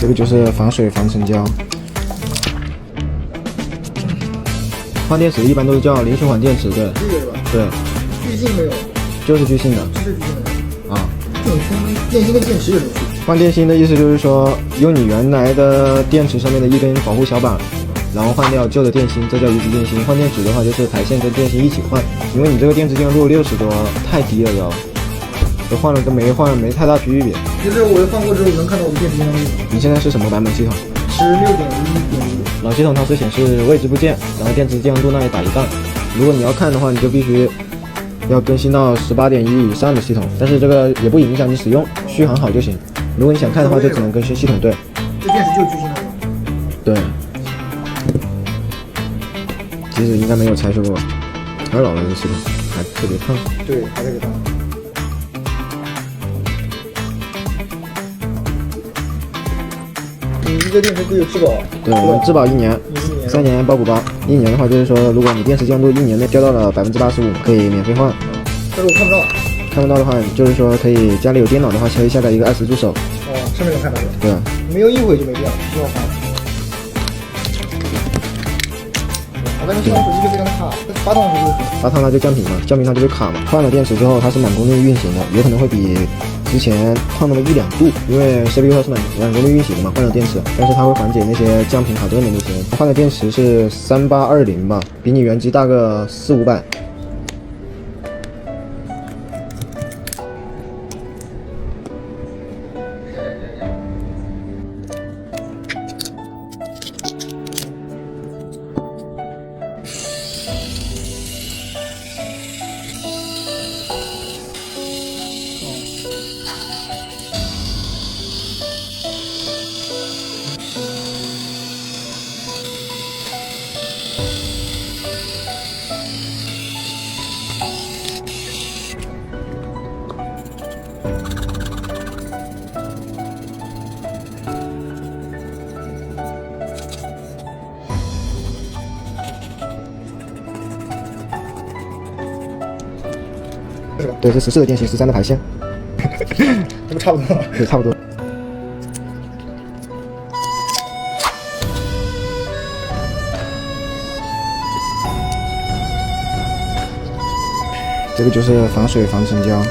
这个就是防水防尘胶。换电池一般都是叫零循环电池，对。这个是吧？对。聚性没有？就是聚性的。是聚性的。啊。这种跟电芯跟电池有什么区别？换电芯的意思就是说，用你原来的电池上面的一根保护小板，然后换掉旧的电芯，这叫一级电芯。换电池的话，就是排线跟电芯一起换，因为你这个电池精度60多，太低了都换了跟没换没太大区别。就是我换过之后能看到我的电池精度。你现在是什么版本系统？是6.1.1。老系统它是显示未知部件，然后电池精度那里打一杠。如果你要看的话，你就必须要更新到18.1以上的系统，但是这个也不影响你使用，续航好就行。如果你想看的话，就只能更新系统对。这电池就是聚性的吗？对。其实应该没有拆修过，还是老的这系统，还特别烫。对，还特别烫。你一个电池都有质保？对，我们质保1年，3年包补包。1年的话就是说，如果你电池精度1年内掉到了85%，可以免费换。但是我看不到。看不到的话，就是说可以家里有电脑的话，可以下载一个20助手。哦，上面能看到的。对。没有一会就没电了，需要换。我感觉这款手机就非常的卡，发烫是不是？发烫它就降频嘛，降频它就会卡嘛。换了电池之后，它是满功率运行的，有可能会比之前烫那么1-2度，因为 CPU 它是满功率运行的嘛，换了电池，但是它会缓解那些降频卡顿的那些。换的电池是3820吧，比你原机大个400-500。对，这14的电芯，13的排线，这不差不多吗？对，差不多。这个就是防水防尘胶。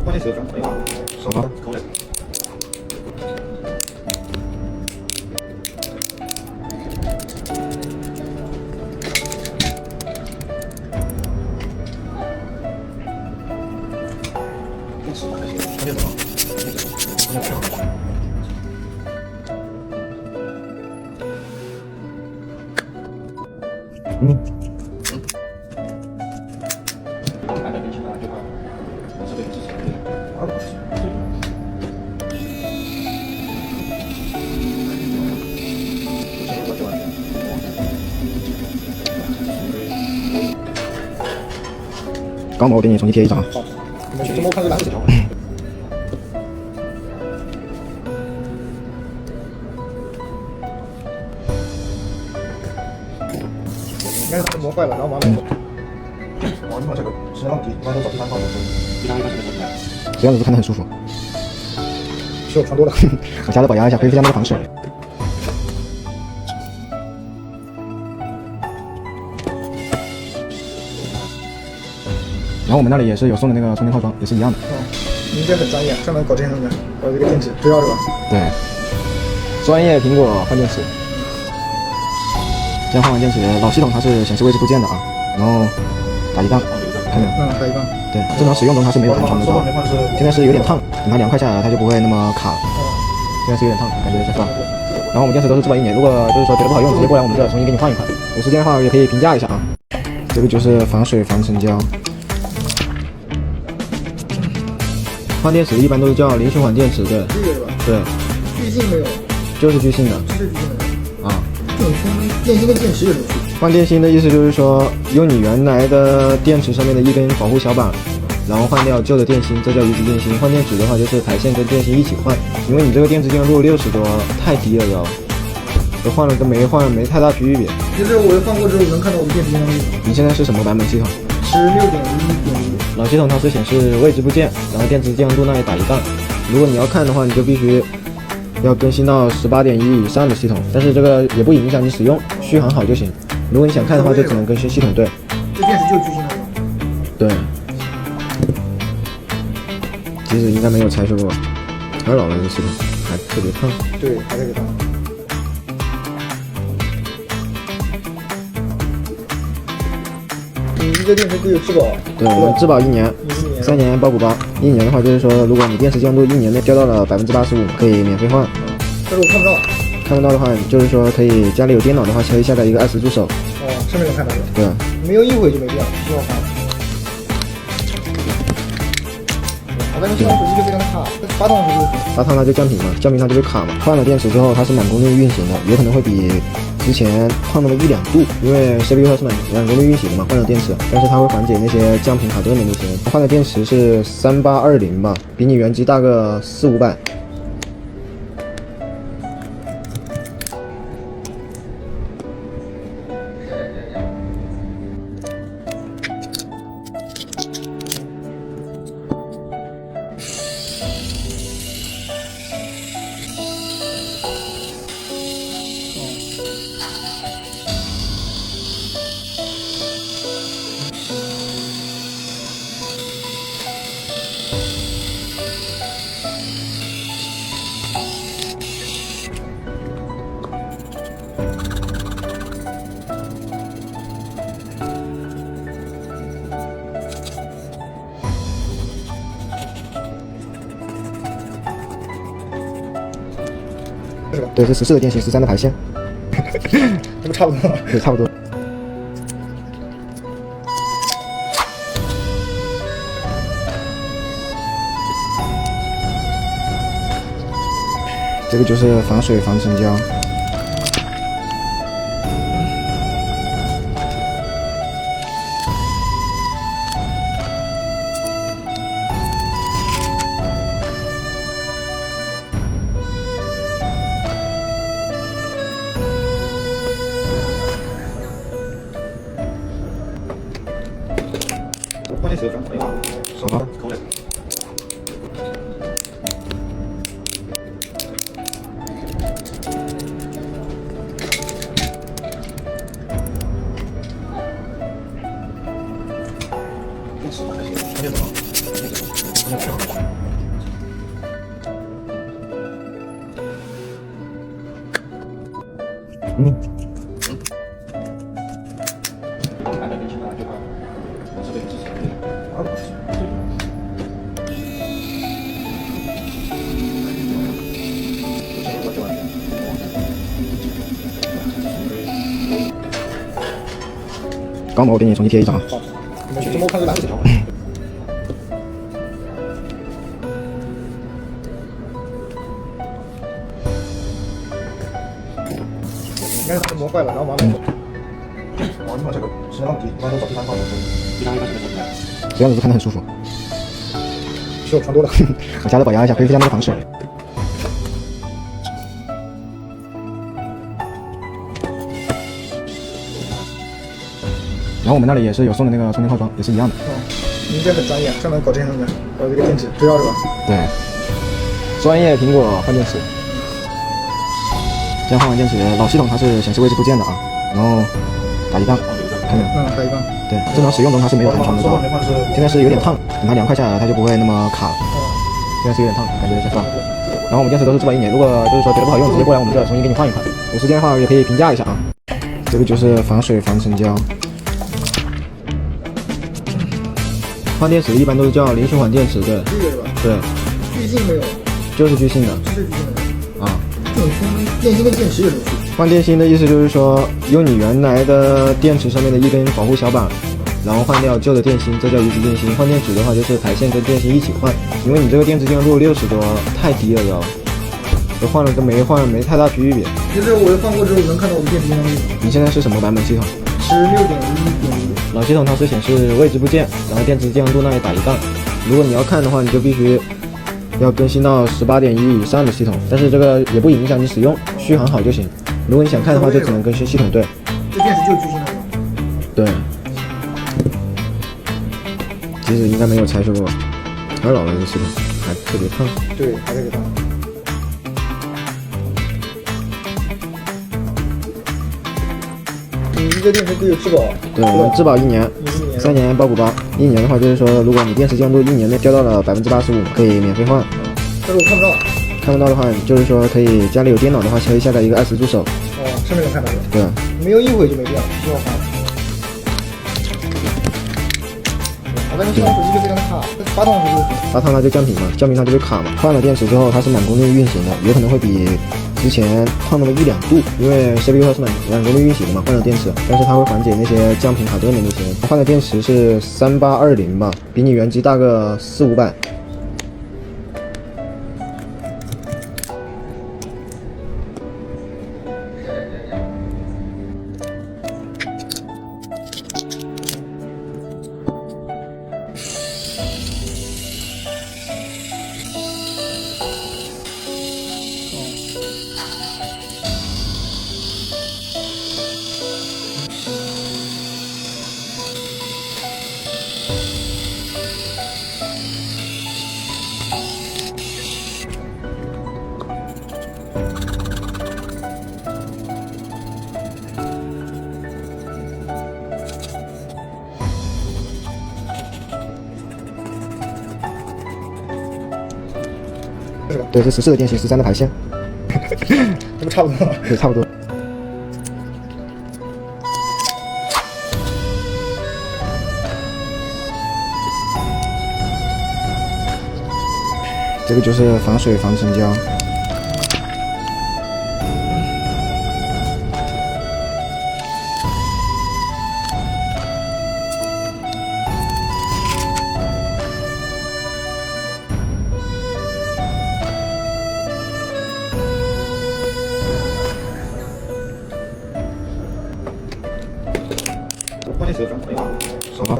换电池的转没有？好吧。钢模我给你重新贴一张。好，你们去摸看这蓝色条。应该是磨坏了，然后完了。哦，你把这个时间那么低，一般都找第三套的。这样子是看得很舒服。是我穿多了。我加热保压一下，可以加那个防水。然后我们那里也是有送的那个充电套装，也是一样的。哦，您这很专业，专门搞这些东西，搞这个电池，知道是吧？对，专业苹果换电池。这样换完电池，老系统它是显示未知部件的啊，然后打一杠，看没有？打一杠。对，正常使用中它是没有弹窗的，是吧？现在是有点烫，等它凉快下来，它就不会那么卡。现在是有点烫，感觉是吧？然后我们电池都是质保1年，如果就是说觉得不好用，直接过来我们这重新给你换一款。有时间的话也可以评价一下啊。这个就是防水防尘胶。换电池一般都是叫零循环电池，对。这个是吧？对。聚性没有？就是聚性的。是聚性的。啊。这种跟电芯跟电池有什么区别？换电芯的意思就是说，用你原来的电池上面的一根保护小板，然后换掉旧的电芯，这叫一级电芯。换电池的话就是排线跟电芯一起换，因为你这个电池精度60多太低了都换了跟没换没太大区别。就是我换过之后能看到我的电池精度。你现在是什么版本系统16.1.1。老系统它是显示位置部件，然后电池精度那里打一杠。如果你要看的话，你就必须要更新到18.1以上的系统，但是这个也不影响你使用，续航好就行。如果你想看的话，就只能更新系统对。这电池就是巨星的吗？对，其实应该没有拆修过，太老了这系统，还特别烫。对，还在给它。你一个电池可以有质保？对，我们质保1年，3年包补包。1年的话就是说，如果你电池精度1年内掉到了85%，可以免费换。但是我看不到。看不到的话，就是说可以家里有电脑的话，可以下载一个20助手。哦，上面能看到的。对。没有一会就没电了，需要换。我感觉这台手机就非常的卡，发烫是不是？发烫它就降频嘛，降频它就会卡嘛。换了电池之后，它是满功率运行的，有可能会比之前烫那么1-2度，因为 CPU 它是满功率运行的嘛，换了电池，但是它会缓解那些降频卡顿的那些。换的电池是3820吧，比你原机大个400-500。对，是14的电芯，13的排线，这不差不多吗？对，差不多。这个就是防水防尘胶。关键是手好。钢模我给你重新贴一张。好，你们去摸看这蓝纸条。应该是磨坏了，然后往里走。哇，你把这个质量那么低，一般都找第三方公司。第三方是什么？这样子是看得很舒服。是我穿多了。我加热保压一下，可以加那个防水。然后我们那里也是有送的那个充电套装，也是一样的。您这很专业，专门搞这些东西，搞这个电池，知道是吧？对，专业苹果换电池。这样换完电池，老系统它是显示位置部件的啊，然后打一杠，看见？打一杠。对，正常使用中它是没有弹窗的，是吧？现在是有点烫，等它凉快下来，它就不会那么卡了。现在是有点烫，感觉是吧？然后我们电池都是质保1年，如果就是说觉得不好用，直接过来我们这重新给你换一换。有时间的话也可以评价一下啊。这个就是防水防尘胶。换电池一般都是叫零循环电池，对。这个是吧？对。巨性没有。就是巨性的。是巨性的。啊。这种电芯跟电池有什么区别？换电芯的意思就是说，用你原来的电池上面的一根保护小板，然后换掉旧的电芯，这叫一级电芯。换电池的话就是排线跟电芯一起换，因为你这个电池精度60多太低了都换了跟没换没太大区别。就是我换过之后能看到我的电池精度。你现在是什么版本系统16.1.1。老系统它是显示位置部件，然后电池精度那里打一杠。如果你要看的话，你就必须要更新到18.1以上的系统，但是这个也不影响你使用，续航好就行。如果你想看的话，就只能更新系统对。这电池就是巨星的。对，其实应该没有拆修过，太老了这个系统，还特别烫。对，还在给它。你一个电池都有质保。对，我们质保1年，3年包补包。1年的话就是说，如果你电池精度1年内掉到了85%，可以免费换。但是我看不到。看不到的话，就是说可以家里有电脑的话，可以下载一个爱思助手。哦，上面能看到的。对。没有一会就没电了，需要换。我感觉这台手机就非常卡，发烫是不是？发烫它就降频嘛，降频它就会卡嘛。换了电池之后，它是满功率运行的，有可能会比之前烫那么1-2度，因为 CPU 它是满功率运行的嘛，换了电池，但是它会缓解那些降频卡顿的那些。换的电池是3820吧，比你原机大个400-500。对，是14的电芯，13的排线，这不差不多吗？对，差不多。这个就是防水防尘胶。换电池转可以吗？好吧。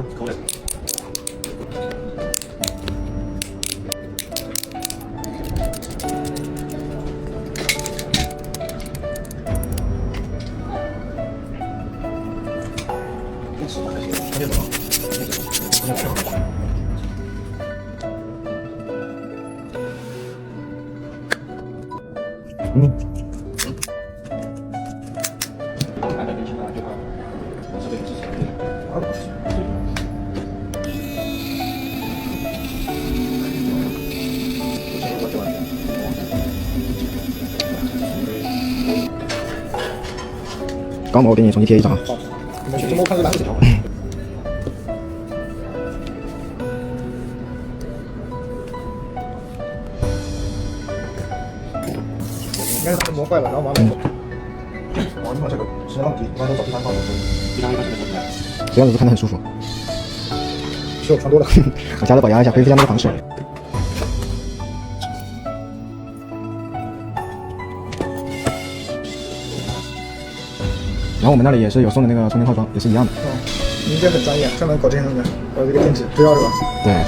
钢模我给你重新贴一张啊。好，你们去周末看个蓝色条。应该是它磨坏了，然后慢慢走。哇，你看这个质量低，一般都找第三方的。这样子看得很舒服。需要穿多了。我加了保压一下，恢复一下那个防水。然后我们那里也是有送的那个充电套装，也是一样的。哦，你这很专业，专门搞这样的，搞这个电池，知道是吧？对，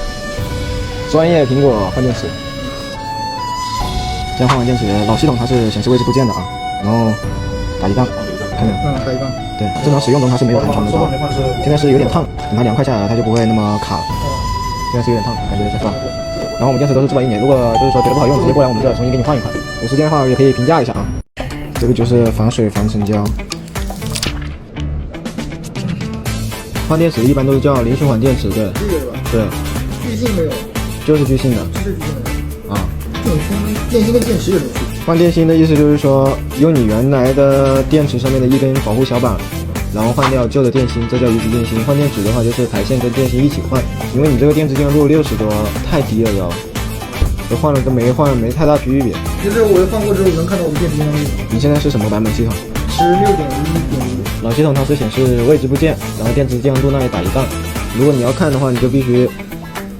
专业苹果换电池。这样换完电池，老系统它是显示位置部件的啊，然后打一杠，看到没有？打一杠。对，正常使用中它是没有弹窗的，是吧？现在是有点烫，等它凉快下来，它就不会那么卡。现在是有点烫，感觉一下是吧？然后我们电池都是质保1年，如果就是说觉得不好用，直接过来我们这重新给你换一款。有时间的话也可以评价一下啊。这个就是防水防尘胶。换电池一般都是叫零循环电池，对。这个是吧？对。巨性没有。就是巨性的。是巨性的。啊。这种跟电芯跟电池有什么区别？换电芯的意思就是说，用你原来的电池上面的一根保护小板，然后换掉旧的电芯，这叫一级电芯。换电池的话，就是排线跟电芯一起换，因为你这个电池精度60多，太低了都换了跟没换没太大区别。就是我换过之后能看到我的电池精度。你现在是什么版本系统16.1.1。老系统它是显示位置部件，然后电池精度那里打一杠。如果你要看的话，你就必须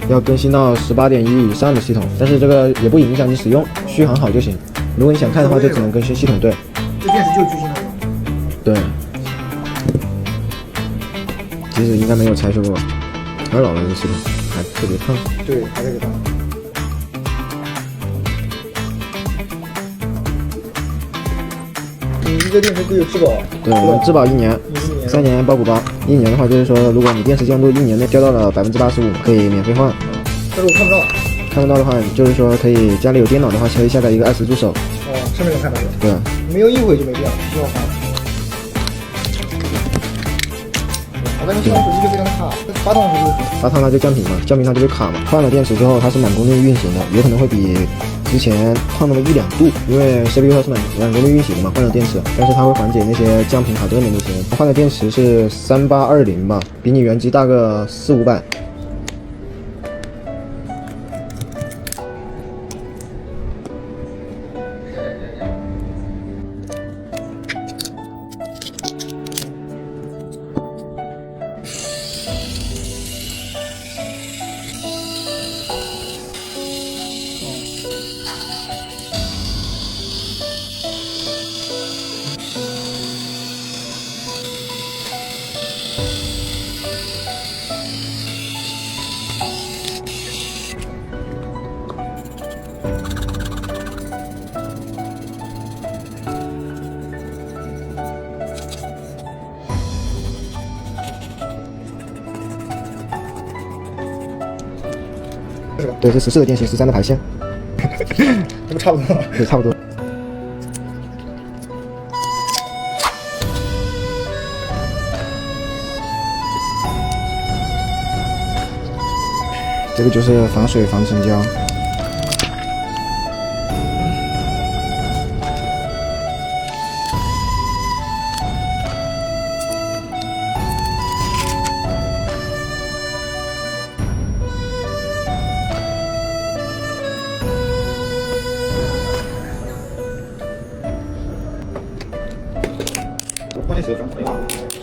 要更新到18.1以上的系统，但是这个也不影响你使用，续航好就行。如果你想看的话，就只能更新系统对。这电池就是巨星的。对。其实应该没有拆修过。很老了这视频，还特别烫。对，还在给他。你一个电池都有质保。对，我们质保1年，3年包补包。1年的话，就是说，如果你电池精度1年内掉到了85%，可以免费换。但是我看不到。看不到的话，就是说可以家里有电脑的话，可以下载一个20助手。哦，上面能看到的。对。没有一会就没电了，需要换。我感觉这台手机就非常的卡，发烫是不是？发烫它就降频嘛，降频它就会卡嘛。换了电池之后，它是满功率运行的，有可能会比之前烫那么1-2度，因为 CPU 它是满功率运行的嘛，换了电池，但是它会缓解那些降频卡顿的那些。换的电池是3820吧，比你原机大个400-500。对，这14的电芯，13的排线，这不差不多吗？对，差不多。这个就是防水防生胶。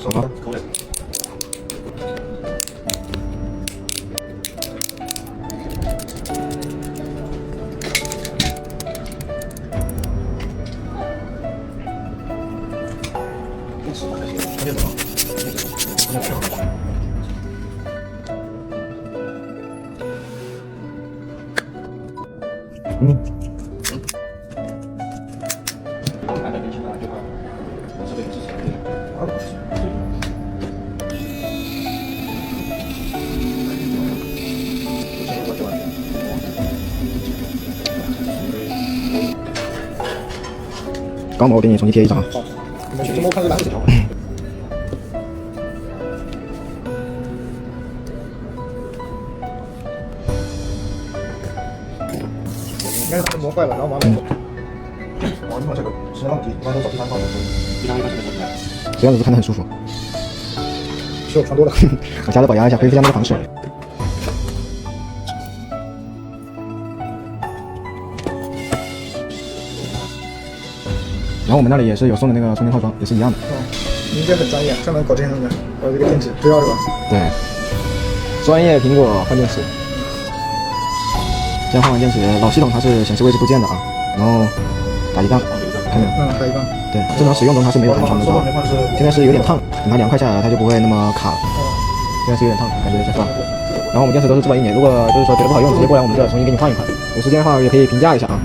好吧。钢模我给你重新贴一张啊。好，你们去中国看个版本。应该是它磨坏了，然后往买走。哦，你看这个时间问题，一般都找第三方的。这样子是看得很舒服。是我穿多了。我加热保压一下，恢复一下那个防水。然后我们那里也是有送的那个充电套装，也是一样的。哦，您这很专业，专门搞这些东西，搞这个电池，知道是吧？对，专业苹果换电池。这样换完电池，老系统它是显示位置部件的啊，然后打一杠，看没有？打一杠。对，正常使用中它是没有弹窗的，是吧？现在是有点烫，等它凉快下来，它就不会那么卡了。现在是有点烫，感觉有些烫。然后我们电池都是质保1年，如果就是说觉得不好用，直接过来我们这重新给你换一款。有时间的话也可以评价一下啊。